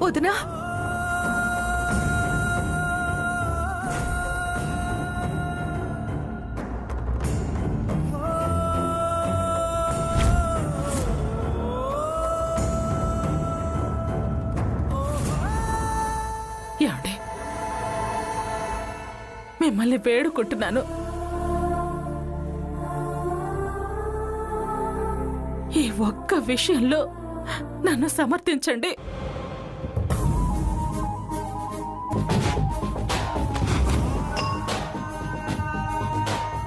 వదినా, ఏమండి, మిమ్మల్ని వేడుకుంటున్నాను. ఈ ఒక్క విషయంలో నన్ను సమర్థించండి.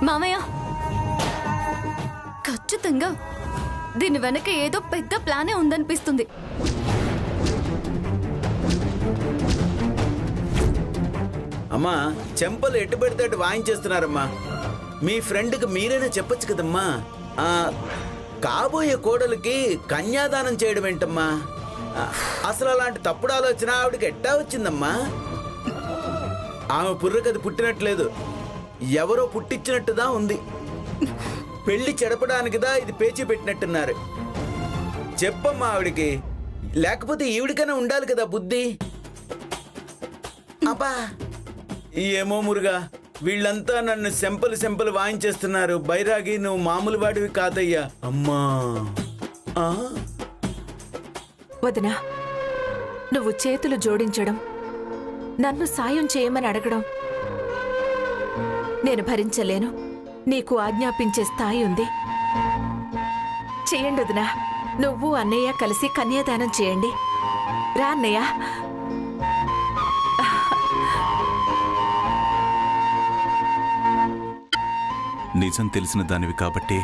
మామయ్య, ఖచ్చితంగా దీని వెనక ఏదో పెద్ద ప్లానే ఉందనిపిస్తుంది. అమ్మా, చెంపలు ఎటు పెడితే అటు వాయించేస్తున్నారమ్మా. మీ ఫ్రెండ్కి మీరైనా చెప్పొచ్చు కదమ్మా. కాబోయే కోడలికి కన్యాదానం చేయడం ఏంటమ్మా? అసలు అలాంటి తప్పుడు ఆలోచన ఆవిడకి ఎట్టా వచ్చిందమ్మా? ఆమె పుర్రకది పుట్టినట్లేదు, ఎవరో పుట్టించినట్టుదా ఉంది. పెళ్లి చెడపడానికిదా ఇది పేచి పెట్టినట్టున్నారు. చెప్పమ్మా ఆవిడికి, లేకపోతే ఈవిడికైనా ఉండాలి కదా బుద్ధి. అబ్బా, ఏమో మురుగా, వీళ్ళంతా నన్ను సెంపలు వాయించేస్తున్నారు. బైరాగి, నువ్వు మామూలు వాడివి కాదయ్యా. అమ్మా వదినా, నువ్వు చేతులు జోడించడం, నన్ను సాయం చేయమని అడగడం నేను భరించలేను. నీకు ఆజ్ఞాపించే స్థాయి ఉంది. చేయండి వదినా, నువ్వు అన్నయ్య కలిసి కన్యాదానం చేయండి. రా అన్నయ్య. నిజం తెలిసిన దానివి కాబట్టి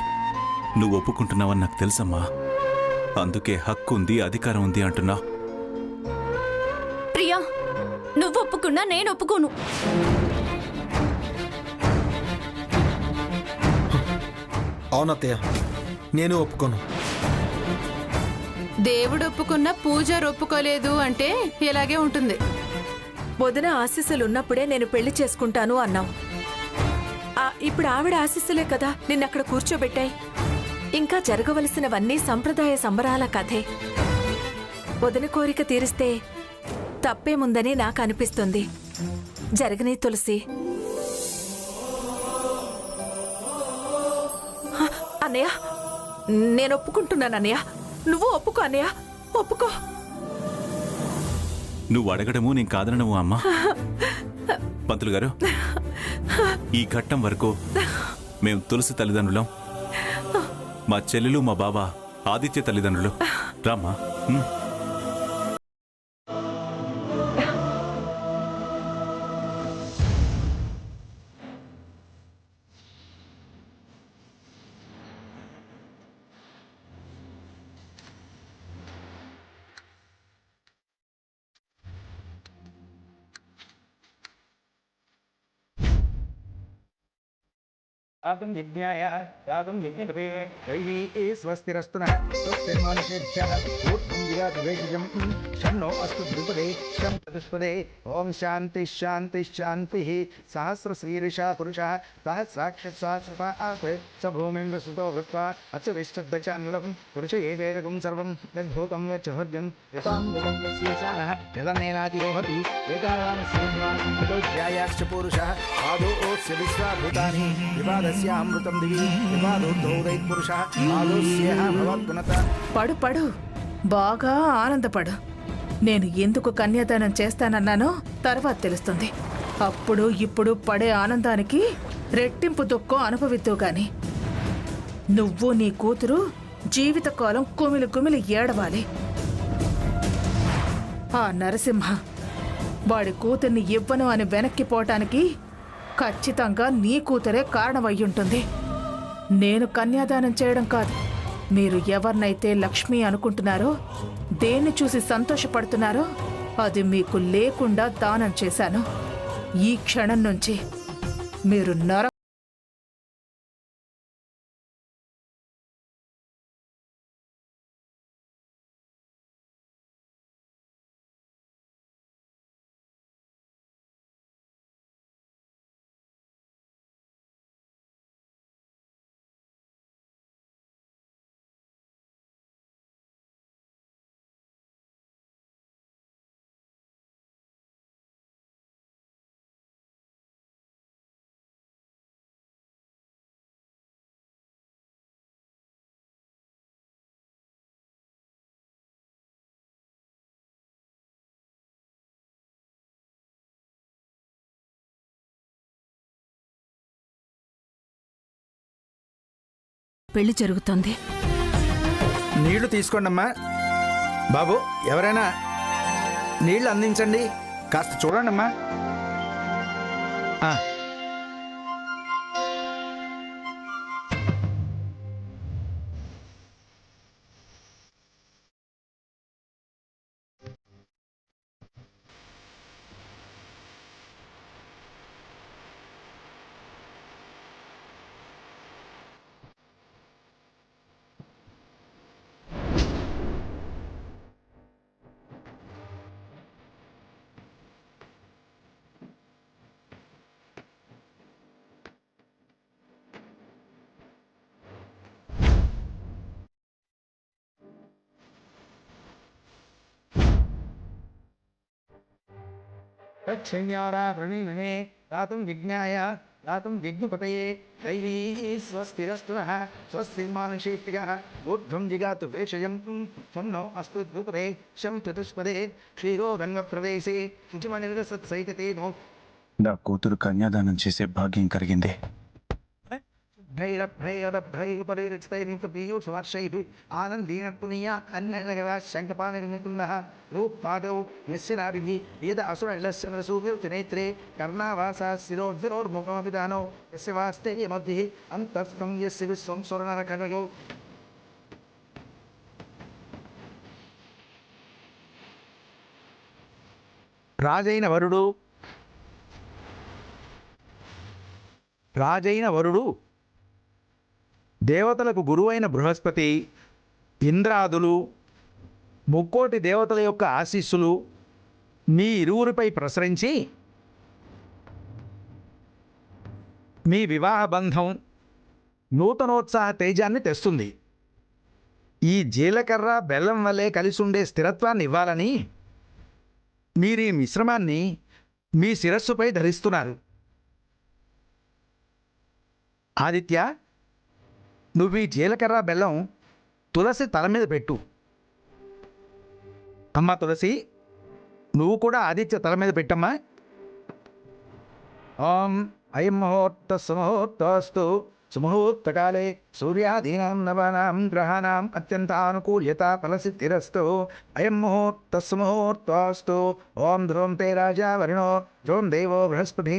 నువ్వు ఒప్పుకుంటున్నావని నాకు తెలుసమ్మా. అందుకే హక్కు ఉంది, అధికారం ఉంది అంటున్నా. ప్రియా, నువ్వు ఒప్పుకున్నా నేను ఒప్పుకోను. అవునత్తయ్య, నేను ఒప్పుకోను. దేవుడు ఒప్పుకున్న పూజారి ఒప్పుకోలేదు అంటే ఇలాగే ఉంటుంది. వదిన ఆశీస్సులున్నప్పుడే నేను పెళ్లి చేసుకుంటాను అన్నావు. ఇప్పుడు ఆవిడ ఆశీస్సులే కదా నిన్నక్కడ కూర్చోబెట్టాయి. ఇంకా జరగవలసినవన్నీ సంప్రదాయ సంబరాల కథే. వదిన కోరిక తీరిస్తే తప్పేముందని నాకు అనిపిస్తుంది. జరగని తులసి. అన్నయ్య, నేను ఒప్పుకుంటున్నాను అన్నయ్య. నువ్వు ఒప్పుకో అన్నయ్య, ఒప్పుకో. నువ్వు అడగడము నేను కాదనము అమ్మా. పంతులు గారు, ఈ ఘట్టం వరకు మేము తులసి తల్లిదండ్రులం, మా చెల్లెలు మా బాబా ఆదిత్య తల్లిదండ్రులు. రామ్మా. आगम यज्ञाय आगम यज्ञकृते दैवी स्वस्तिरस्तुनः स्वस्तिर्मानुषेभ्यः ऊर्ध्वं विराजवेगजं शन्नो अस्तु द्विपदे शं चतुष्पदे ओम शांति शांति शांतिः सहस्रशीर्षा पुरुषः सहस्राक्षः सहस्रपाः स भूमिं वसुतो वृत्वा अचविष्टदचानलं पुरुष एवेदकं सर्वं यद्भूतं यच्छोद्यं यतां यदन्यस्येषाः यदन्नेनातिरोहति एतावानस्येन्द्वान् पुरुषः आदौ ओस्य विश्वाभूतानि వివాదస్యామృతం దివి వివాదోద్ధౌదై పురుషః ఆలోస్యః భవత్పునః. పడు పడు, బాగా ఆనందపడు. నేను ఎందుకు కన్యాదానం చేస్తానన్నానో తర్వాత తెలుస్తుంది. అప్పుడు ఇప్పుడు పడే ఆనందానికి రెట్టింపు దుఃఖం అనుభవిద్దు గాని. నువ్వు నీ కూతురు జీవితకాలం కుమిలి కుమిలి ఏడవాలి. ఆ నరసింహ వాడి కూతుర్ని ఇవ్వను అని వెనక్కిపోవటానికి ఖచ్చితంగా నీ కూతురే కారణమయ్యుంటుంది. నేను కన్యాదానం చేయడం కాదు, మీరు ఎవరినైతే లక్ష్మి అనుకుంటున్నారో, దేన్ని చూసి సంతోషపడుతున్నారో అది మీకు లేకుండా దానం చేశాను. ఈ క్షణం నుంచి మీరు పెళ్లి జరుగుతోంది. నీళ్లు తీసుకోండి అమ్మా. బాబు, ఎవరైనా నీళ్లు అందించండి. కాస్త చూడండి అమ్మా. తచ్చన్యారాణిమే దాతుం విజ్ఞాయ దాతుం విఘ్నపతయే దైవీ స్వస్తిరస్తునః స్వస్తి మానుషేభ్యః ఊర్ధ్వం జిగాతు వేషయం స్వన్నో అస్తు ద్రుపదే శం చతుష్పదే క్షీరో రంగప్రవేశే శుచిమనిర్గసత్సైతేనో. నా కూతురు కన్యాదానం చేసే భాగ్యం కలిగింది. నేత్రే కర్ణావాసాశిరోర్ముఖమిదానో యస్య వాస్తే మధ్య అంతఃస్థం యస్య విశ్వం స్వర్ణరకగో. రాజైన వరుడు దేవతలకు గురువైన బృహస్పతి, ఇంద్రాదులు, ముక్కోటి దేవతల యొక్క ఆశీస్సులు మీ ఇరువురిపై ప్రసరించి మీ వివాహ బంధం నూతనోత్సాహ తేజాన్ని తెస్తుంది. ఈ జీలకర్ర బెల్లం వల్లే కలిసి ఉండే స్థిరత్వాన్ని ఇవ్వాలని మీరు ఈ మిశ్రమాన్ని మీ శిరస్సుపై ధరిస్తున్నారు. ఆదిత్య, నువ్వు ఈ జీలకర్ర బెల్లం తులసి తల మీద పెట్టు. అమ్మ తులసి, నువ్వు కూడా ఆదిత్య తల మీద పెట్టమ్మా. ఓం అయం ముహూర్త సుముహూర్తస్తు సుముహూర్తకాలే సూర్యాదీనాం నవానాం గ్రహాణాం అత్యంతానుకూల్యత ఫలసిద్ధిరస్తు. అయం ముహూర్త సుముహూర్తస్తు. ఓం ధ్రువం తే రాజా వరుణో ధ్రువం దేవో బృహస్పతి.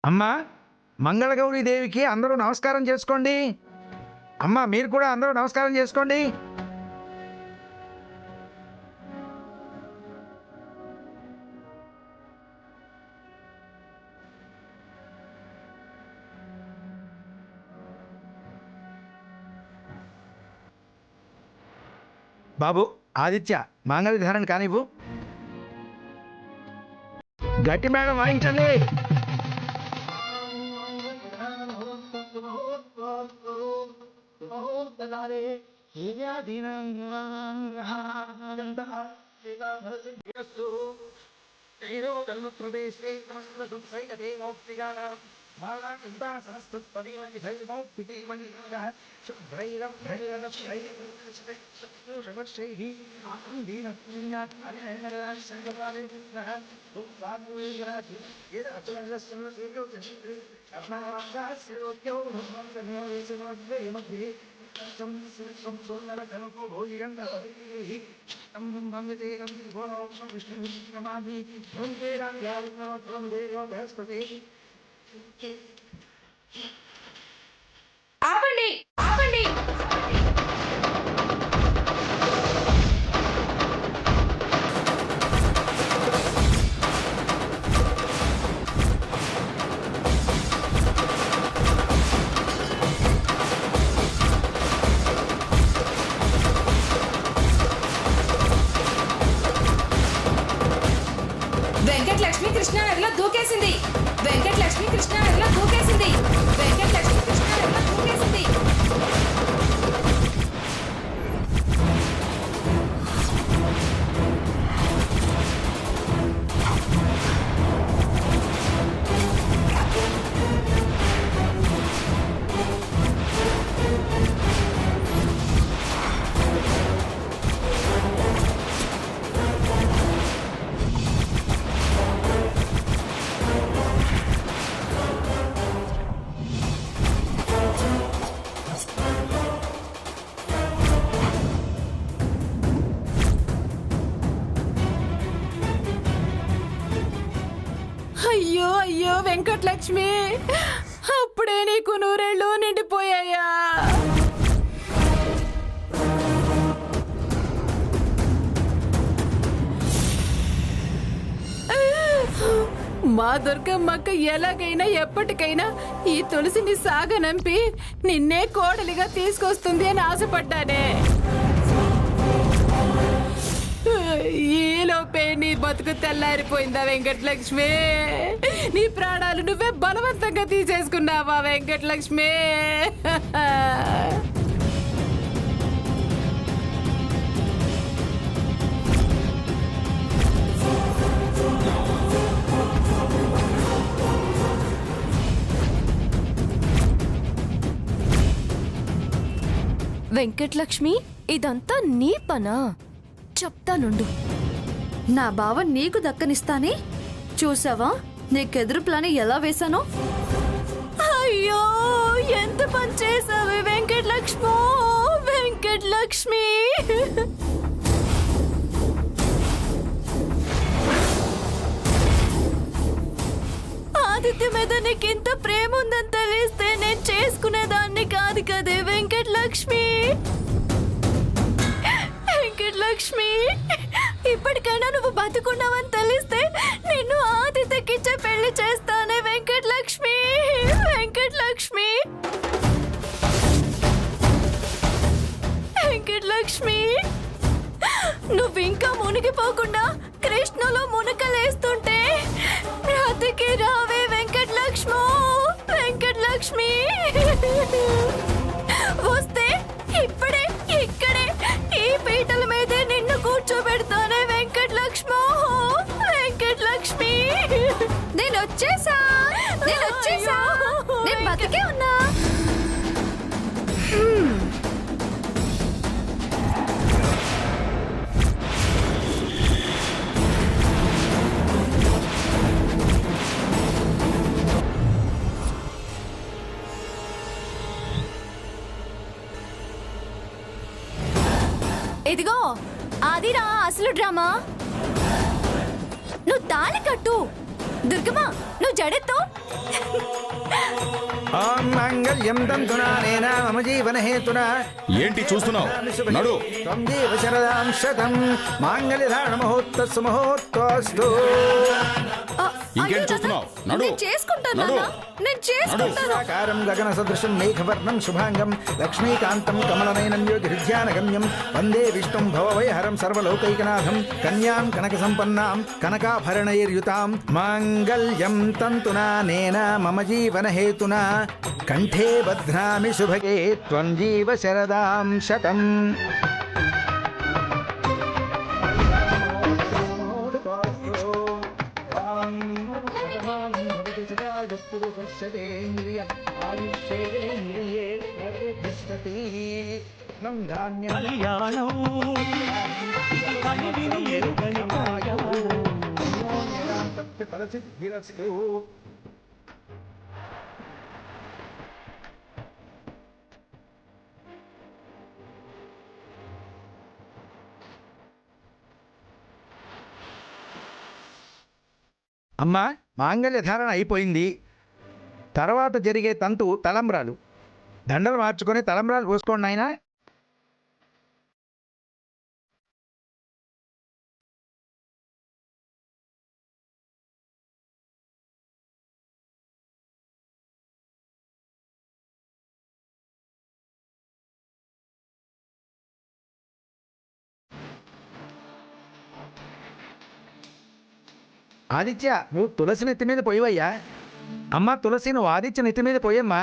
అమ్మా, మంగళగౌరీ దేవికి అందరూ నమస్కారం చేసుకోండి. అమ్మా, మీరు కూడా అందరూ నమస్కారం చేసుకోండి. బాబు ఆదిత్య, మాంగళ్య ధారణ కానివ్వు. గట్టి మేడం వాయించండి. ఆపండి ఆపండి వెంకటలక్ష్మి కృష్ణానగర్లో దూకేసింది. వెంకటలక్ష్మి కృష్ణానగర్లో దూకేసింది. వెంకటలక్ష్మి కృష్ణానగర్లో దూకేసింది. అయ్యో అయ్యో వెంకటలక్ష్మి, అప్పుడే నీకు నూరేళ్ళు నిండిపోయాయా? మా దుర్గమ్మక్క ఎలాగైనా ఎప్పటికైనా ఈ తులసిని సాగనంపి నిన్నే కోడలిగా తీసుకొస్తుంది అని ఆశపడ్డానే. ఈలోపే నీ బతుకు తెల్లారిపోయిందా వెంకటలక్ష్మి? నీ ప్రాణాలు నువ్వే బలవంతంగా తీసేసుకున్నావా వెంకటలక్ష్మి? వెంకటలక్ష్మి, ఇదంతా నీ పనా? చెప్తానుండు. నా బావ నీకు దక్కనిస్తానే. చూసావా నీకెదురు ప్లాన్ ఎలా వేశానో? అయ్యో ఎంత పని చేసావే వెంకటలక్ష్మి, వెంకటలక్ష్మి. ఆదిత్య మీద నీకింత ప్రేమ ఉందని తెలిస్తే నేను చేసుకునేదాన్ని కాదు కదే వెంకటలక్ష్మి. వెంకటలక్ష్మి, ఇప్పటికైనా నువ్వు బతుకున్నావని తెలిస్తే నిన్ను ఆదిత్యకిచ్చే పెళ్లి చేస్తానే వెంకటలక్ష్మి. వెంకటలక్ష్మి, వెంకటలక్ష్మి, నువ్వు ఇంకా మునిగిపోకుండా కృష్ణలో మునకలేస్తుంటే బ్రతికి రావే వెంకటలక్ష్మి. వెంకటలక్ష్మి వస్తే ఇప్పుడే ఇక్కడే ఈ పీటల మీదే నిన్ను కూర్చోబెడతానే వెంకటలక్ష్మి. వెంకటలక్ష్మి, నేను వచ్చేసా, నేను బతికే ఉన్నా. ఇదిగో అదిరా అసలు డ్రామా. నువ్వు తాళి కట్టు. దుర్గమ్మ, నువ్వు జడెత్తు. ఓం మాంగళ్యం తంతునా నేనా మమ జీవన హేతునా. ఏంటి చూస్తున్నావు? నడు. త్వం జీవ శరదాం శతం మాంగళ్యధారణ ముహూర్తస్సు ముహూర్తోస్తు. ఇంకేంటి చూస్తున్నావు? నడు. నేను చేసుకుంటాను నడు. నాన్న. నేను చేసుకుంటాను. ఆకారం గగన సదృశం మేఘవర్ణం శుభాంగం లక్ష్మీకాంతం కమలనయనం యోగిహృధ్యానగమ్యం వందే విష్ణుం భవవైహరం సర్వలోకైకనాథం కన్యాం కనక సంపన్నాం కనకాభరణైర్యుతాం మాంగళ్యం తంతునా నేన మమ జీవన హేతునా కంఠే బధ్నామి శుభగే త్వం జీవ శరదాం శతం. అమ్మా, మాంగళ్య ధారణ అయిపోయింది. తర్వాత జరిగే తంతు తలంబ్రాలు. దండలు మార్చుకొని తలంబ్రాలు పోసుకోండి నాయనా. ఆదిత్య, నువ్వు తులసి నెత్తి మీద పోయివయ్యా. అమ్మ తులసి, నువ్వు ఆదిత్య నెత్తి మీద పోయమ్మా.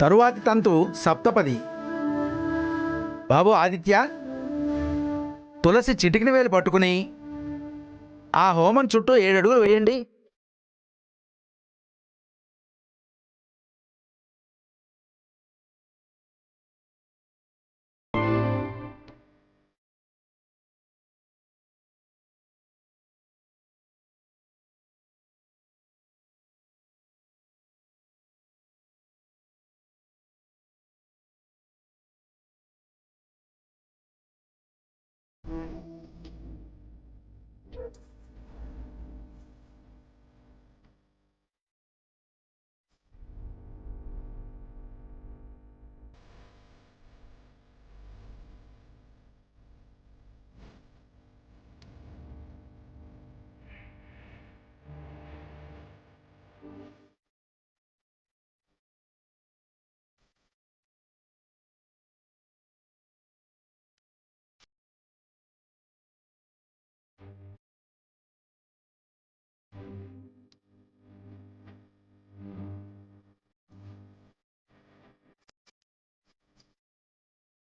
తరువాతి తంతు సప్తపది. బాబు ఆదిత్య, తులసి చిటికిన వేలు పట్టుకుని ఆ హోమం చుట్టూ 7 అడుగులు వేయండి.